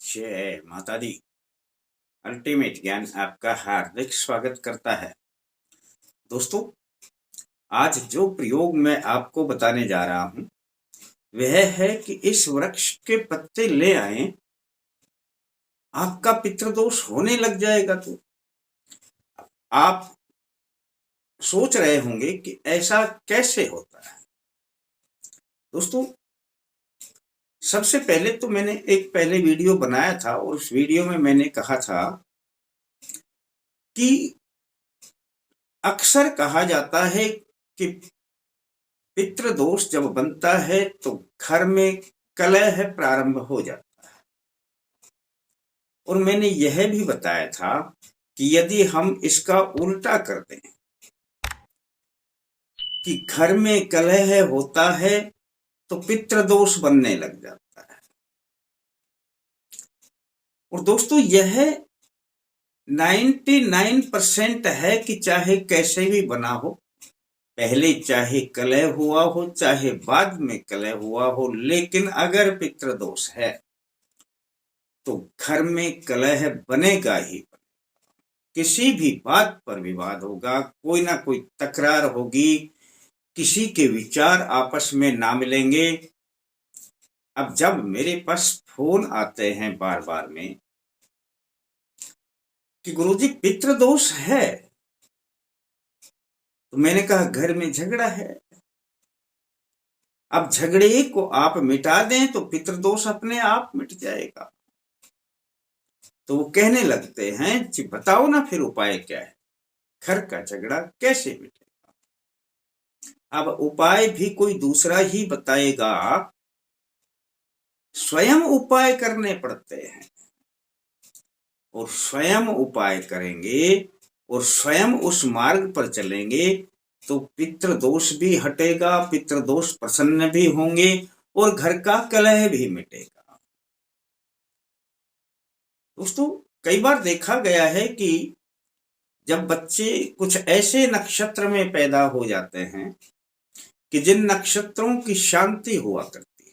जय माता दी। अल्टीमेट ज्ञान आपका हार्दिक स्वागत करता है। दोस्तों, आज जो प्रयोग मैं आपको बताने जा रहा हूं वह है कि इस वृक्ष के पत्ते ले आए, आपका पितृदोष होने लग जाएगा। तो आप सोच रहे होंगे कि ऐसा कैसे होता है। दोस्तों, सबसे पहले तो मैंने एक पहले वीडियो बनाया था और उस वीडियो में मैंने कहा था कि अक्सर कहा जाता है कि पितृदोष जब बनता है तो घर में कलह प्रारंभ हो जाता है। और मैंने यह भी बताया था कि यदि हम इसका उल्टा कर दें कि घर में कलह होता है तो पितृदोष बनने लग जाता है। और दोस्तों, यह 99% है कि चाहे कैसे भी बना हो, पहले चाहे कलह हुआ हो चाहे बाद में कलह हुआ हो, लेकिन अगर पितृदोष है तो घर में कलह बनेगा ही। किसी भी बात पर विवाद होगा, कोई ना कोई तकरार होगी, किसी के विचार आपस में ना मिलेंगे। अब जब मेरे पास फोन आते हैं बार बार में कि गुरुजी पितृदोष है, तो मैंने कहा घर में झगड़ा है। अब झगड़े को आप मिटा दें तो पितृदोष अपने आप मिट जाएगा। तो वो कहने लगते हैं जी बताओ ना फिर उपाय क्या है, घर का झगड़ा कैसे मिटेगा। अब उपाय भी कोई दूसरा ही बताएगा, स्वयं उपाय करने पड़ते हैं। और स्वयं उपाय करेंगे और स्वयं उस मार्ग पर चलेंगे तो पितृदोष भी हटेगा, पितृदोष प्रसन्न भी होंगे और घर का कलह भी मिटेगा। दोस्तों, कई बार देखा गया है कि जब बच्चे कुछ ऐसे नक्षत्र में पैदा हो जाते हैं कि जिन नक्षत्रों की शांति हुआ करती है,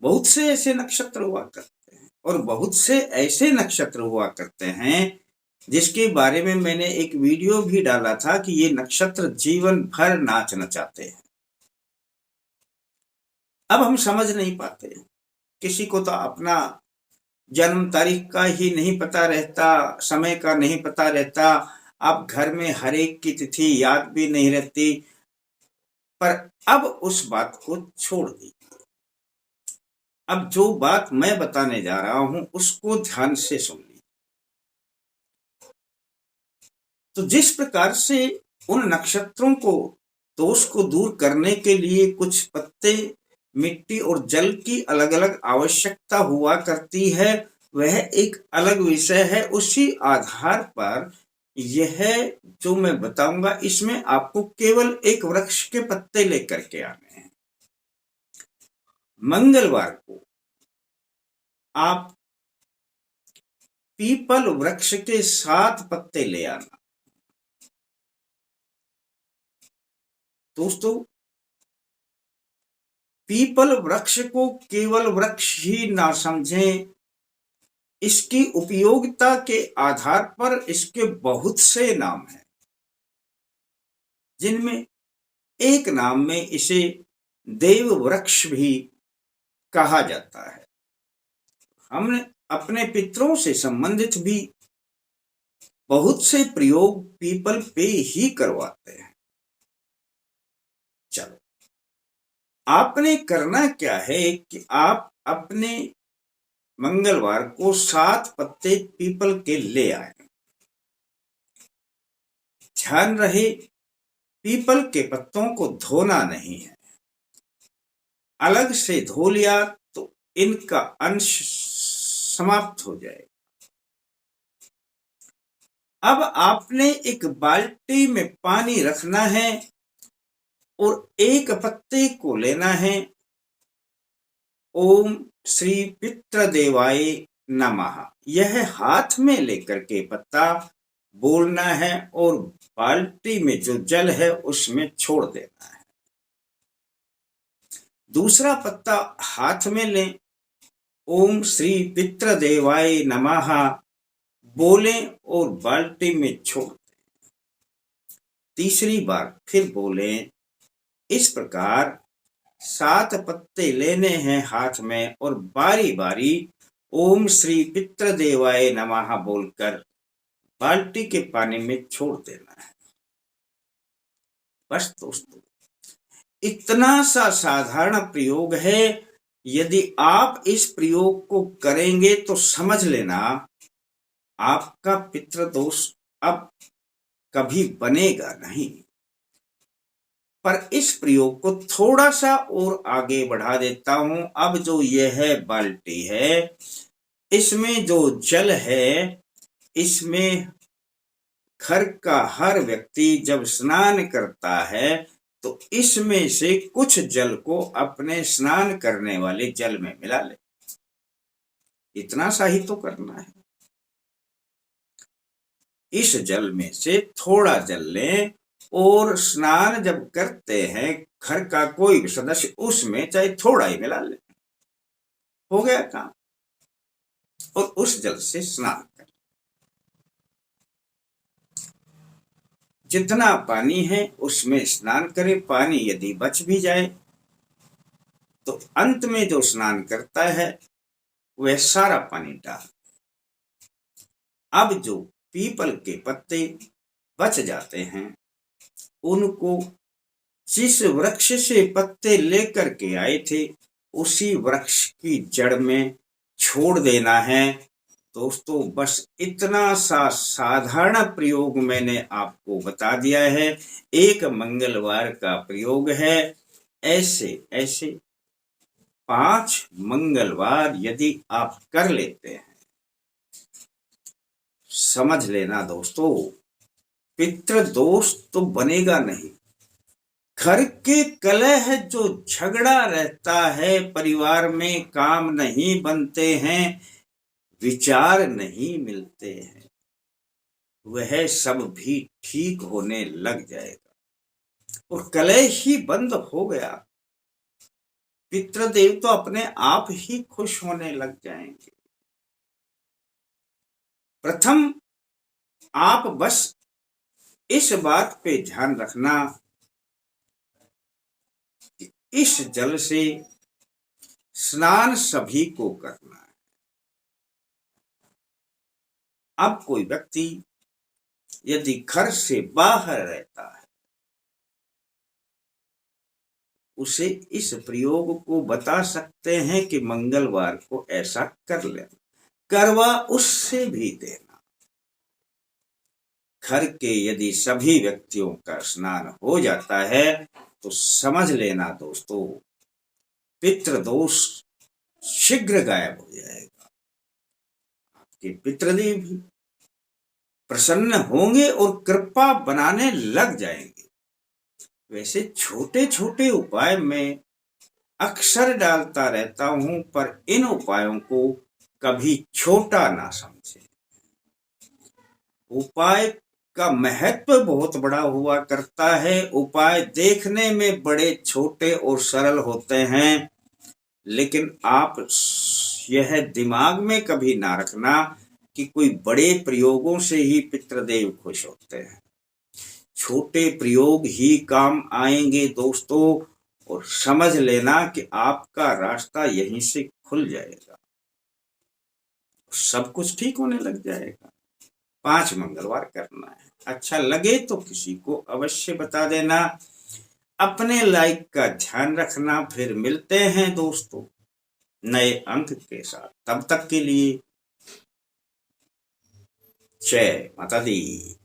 बहुत से ऐसे नक्षत्र हुआ करते हैं और बहुत से ऐसे नक्षत्र हुआ करते हैं जिसके बारे में मैंने एक वीडियो भी डाला था कि ये नक्षत्र जीवन भर नाच नचाते हैं। अब हम समझ नहीं पाते, किसी को तो अपना जन्म तारीख का ही नहीं पता रहता, समय का नहीं पता रहता। अब घर में हर एक की तिथि याद भी नहीं रहती। पर अब उस बात को छोड़ दी। अब जो बात मैं बताने जा रहा हूं उसको ध्यान से सुन लीजिए। तो जिस प्रकार से उन नक्षत्रों को दोष को दूर करने के लिए कुछ पत्ते, मिट्टी और जल की अलग अलग आवश्यकता हुआ करती है, वह एक अलग विषय है। उसी आधार पर यह जो मैं बताऊंगा इसमें आपको केवल एक वृक्ष के पत्ते लेकर के आने हैं। मंगलवार को आप पीपल वृक्ष के 7 पत्ते ले आना। दोस्तों, पीपल वृक्ष को केवल वृक्ष ही ना समझें, इसकी उपयोगिता के आधार पर इसके बहुत से नाम हैं, जिनमें एक नाम में इसे देव वृक्ष भी कहा जाता है। हमने अपने पितरों से संबंधित भी बहुत से प्रयोग पीपल पे ही करवाते हैं। चलो, आपने करना क्या है कि आप अपने मंगलवार को 7 पत्ते पीपल के ले आए। ध्यान रहे, पीपल के पत्तों को धोना नहीं है। अलग से धो लिया तो इनका अंश समाप्त हो जाएगा। अब आपने एक बाल्टी में पानी रखना है और एक पत्ते को लेना है। ओम श्री पितृदेवाय नमः, यह हाथ में लेकर के पत्ता बोलना है और बाल्टी में जो जल है उसमें छोड़ देना है। दूसरा पत्ता हाथ में लें ओम श्री पितृदेवाय नमः बोलें और बाल्टी में छोड़। तीसरी बार फिर बोलें। इस प्रकार 7 पत्ते लेने हैं हाथ में और बारी बारी ओम श्री पितृदेवाय नमः बोलकर बाल्टी के पानी में छोड़ देना है। बस दोस्तों, इतना सा साधारण प्रयोग है। यदि आप इस प्रयोग को करेंगे तो समझ लेना आपका पितृदोष अब कभी बनेगा नहीं। पर इस प्रयोग को थोड़ा सा और आगे बढ़ा देता हूं। अब जो यह बाल्टी है, इसमें जो जल है, इसमें घर का हर व्यक्ति जब स्नान करता है तो इसमें से कुछ जल को अपने स्नान करने वाले जल में मिला ले। इतना सा ही तो करना है। इस जल में से थोड़ा जल लें और स्नान जब करते हैं घर का कोई भी सदस्य उसमें चाहे थोड़ा ही मिला ले, हो गया काम। और उस जल से स्नान करें। जितना पानी है उसमें स्नान करें। पानी यदि बच भी जाए तो अंत में जो स्नान करता है वह सारा पानी डाल। अब जो पीपल के पत्ते बच जाते हैं उनको जिस वृक्ष से पत्ते लेकर के आए थे उसी वृक्ष की जड़ में छोड़ देना है। दोस्तों, बस इतना सा साधारण प्रयोग मैंने आपको बता दिया है। एक मंगलवार का प्रयोग है। ऐसे ऐसे 5 मंगलवार यदि आप कर लेते हैं, समझ लेना दोस्तों, पितृदोष तो बनेगा नहीं। घर के कलह जो झगड़ा रहता है, परिवार में काम नहीं बनते हैं, विचार नहीं मिलते हैं, वह सब भी ठीक होने लग जाएगा और कलह ही बंद हो गया। पितृदेव तो अपने आप ही खुश होने लग जाएंगे। प्रथम आप बस इस बात पे ध्यान रखना कि इस जल से स्नान सभी को करना है। अब कोई व्यक्ति यदि घर से बाहर रहता है, उसे इस प्रयोग को बता सकते हैं कि मंगलवार को ऐसा कर लेना, करवा उससे भी देना। घर के यदि सभी व्यक्तियों का स्नान हो जाता है तो समझ लेना दोस्तों, पितृदोष शीघ्र गायब हो जाएगा। आपके पितृदेव भी प्रसन्न होंगे और कृपा बनाने लग जाएंगे। वैसे छोटे छोटे उपाय मैं अक्सर डालता रहता हूं, पर इन उपायों को कभी छोटा ना समझे। उपाय का महत्व बहुत बड़ा हुआ करता है। उपाय देखने में बड़े छोटे और सरल होते हैं, लेकिन आप यह दिमाग में कभी ना रखना कि कोई बड़े प्रयोगों से ही पितृदेव खुश होते हैं। छोटे प्रयोग ही काम आएंगे दोस्तों, और समझ लेना कि आपका रास्ता यहीं से खुल जाएगा, सब कुछ ठीक होने लग जाएगा। 5 मंगलवार करना है। अच्छा लगे तो किसी को अवश्य बता देना। अपने लाइक का ध्यान रखना। फिर मिलते हैं दोस्तों नए अंक के साथ। तब तक के लिए जय माता दी।